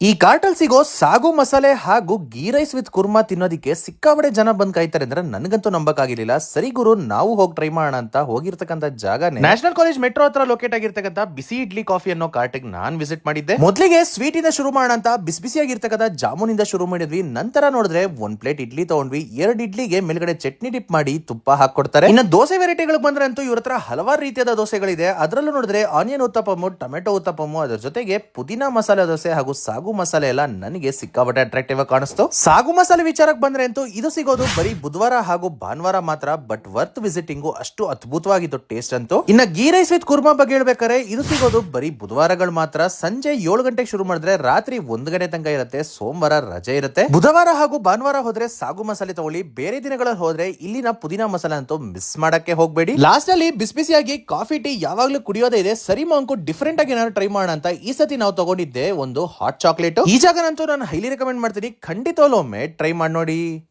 ಈ ಕಾರ್ಟಲ್ ಸಿಗೋ ಸಾಗು ಮಸಾಲೆ ಹಾಗೂ ಗೀ ರೈಸ್ ವಿತ್ ಕುರ್ಮಾ ತಿನ್ನೋದಿಕ್ಕೆ ಸಿಕ್ಕಾಬಡೆ ಜನ ಬಂದ್ ಕಾಯ್ತಾರೆ ಅಂದ್ರೆ ನನಗಂತೂ ನಂಬಕ್ಕಾಗಿರ್ಲಿಲ್ಲ. ಸರಿ ಗುರು, ನಾವು ಹೋಗಿ ಟ್ರೈ ಮಾಡೋಣ ಅಂತ ಹೋಗಿರ್ತಕ್ಕಂಥ ಜಾಗನೇ ನ್ಯಾಷನಲ್ ಕಾಲೇಜ್ ಮೆಟ್ರೋ ಹತ್ರ ಲೊಕೇಟ್ ಆಗಿರ್ತಕ್ಕಂಥ ಬಿಸಿ ಇಡ್ಲಿ ಕಾಫಿ ಅನ್ನೋ ಕಾರ್ಟಿಗೆ ನಾನ್ ವಿಸಿಟ್ ಮಾಡಿದ್ದೆ. ಮೊದಲಿಗೆ ಸ್ವೀಟ್ ಇಂದ ಶುರು ಮಾಡೋಣ ಅಂತ ಬಿಸಿ ಬಿಸಿಯಾಗಿರ್ತಕ್ಕಂಥ ಜಾಮೂನಿಂದ ಶುರು ಮಾಡಿದ್ವಿ. ನಂತರ ನೋಡಿದ್ರೆ ಒಂದ್ ಪ್ಲೇಟ್ ಇಡ್ಲಿ ತಗೊಂಡ್ವಿ. 2 ಇಡ್ಲಿಗೆ ಮೇಲ್ಗಡೆ ಚಟ್ನಿ ಡಿಪ್ ಮಾಡಿ ತುಪ್ಪ ಹಾಕೊಡ್ತಾರೆ. ಇನ್ನು ದೋಸೆ ವೆರೈಟಿಗಳಿಗೆ ಬಂದ್ರೆ ಅಂತೂ ಇವ್ರ ಹತ್ರ ಹಲವಾರು ರೀತಿಯಾದ ದೋಸೆಗಳಿದೆ. ಅದರಲ್ಲೂ ನೋಡಿದ್ರೆ ಆನಿಯನ್ ಉತ್ತಪ್ಪಮು, ಟೊಮೆಟೊ ಉತ್ತಪ್ಪಮು, ಅದರ ಜೊತೆಗೆ ಪುದೀನಾ ಮಸಾಲೆ ದೋಸೆ ಹಾಗೂ ಸಾಗು ಮಸಾಲೆ ಎಲ್ಲ ನನಗೆ ಸಿಕ್ಕಾಪಟ್ಟೆ ಅಟ್ರಾಕ್ಟಿವ್ ಆಗಿ ಕಾಣಿಸ್ತು. ಸಾಗು ಮಸಾಲೆ ವಿಚಾರಕ್ಕೆ ಬಂದ್ರೆ ಅಂತೂ ಇದು ಸಿಗೋದು ಬರೀ ಬುಧವಾರ ಹಾಗೂ ಭಾನುವಾರ ಮಾತ್ರ, ಬಟ್ ವರ್ತ್ ವಿಸಿಟಿಂಗು. ಅಷ್ಟು ಅದ್ಭುತವಾಗಿತ್ತು ಟೇಸ್ಟ್ ಅಂತೂ. ಇನ್ನ ಗೀ ರೈಸ್ ವಿತ್ ಕುರ್ಮಾ ಬಗ್ಗೆ ಹೇಳ್ಬೇಕಾದ್ರೆ ಇದು ಸಿಗೋದು ಬರೀ ಬುಧವಾರಗಳು ಮಾತ್ರ. ಸಂಜೆ 7 ಗಂಟೆಗೆ ಶುರು ಮಾಡಿದ್ರೆ ರಾತ್ರಿ 1 ಗಂಟೆ ತನಕ ಇರುತ್ತೆ. ಸೋಮವಾರ ರಜೆ ಇರುತ್ತೆ. ಬುಧವಾರ ಹಾಗೂ ಭಾನುವಾರ ಹೋದ್ರೆ ಸಾಗು ಮಸಾಲೆ ತಗೊಳ್ಳಿ. ಬೇರೆ ದಿನಗಳಲ್ಲಿ ಹೋದ್ರೆ ಇಲ್ಲಿನ ಪುದೀನಾ ಮಸಾಲೆ ಅಂತೂ ಮಿಸ್ ಮಾಡಕ್ಕೆ ಹೋಗ್ಬೇಡಿ. ಲಾಸ್ಟ್ ಅಲ್ಲಿ ಬಿಸಿ ಬಿಸಿಯಾಗಿ ಕಾಫಿ ಟೀ ಯಾವಾಗ್ಲೂ ಕುಡಿಯೋದೇ ಇದೆ. ಸರಿ ಮಾಂಕು ಡಿಫ್ರೆಂಟ್ ಆಗಿ ಏನಾದ್ರು ಟ್ರೈ ಮಾಡೋಣ ಅಂತ ಈ ಸತಿ ನಾವು ತಗೊಂಡಿದ್ದೆ ಒಂದು ಹಾಟ್ ಚಾಕ್ಲೇಟ್. ಈ ಜಾಗನಂತೂ ನಾನು ಹೈಲಿ ರೆಕಮೆಂಡ್ ಮಾಡ್ತೀನಿ. ಖಂಡಿತವಾಗ್ಲೂ ಒಮ್ಮೆ ಟ್ರೈ ಮಾಡಿ ನೋಡಿ.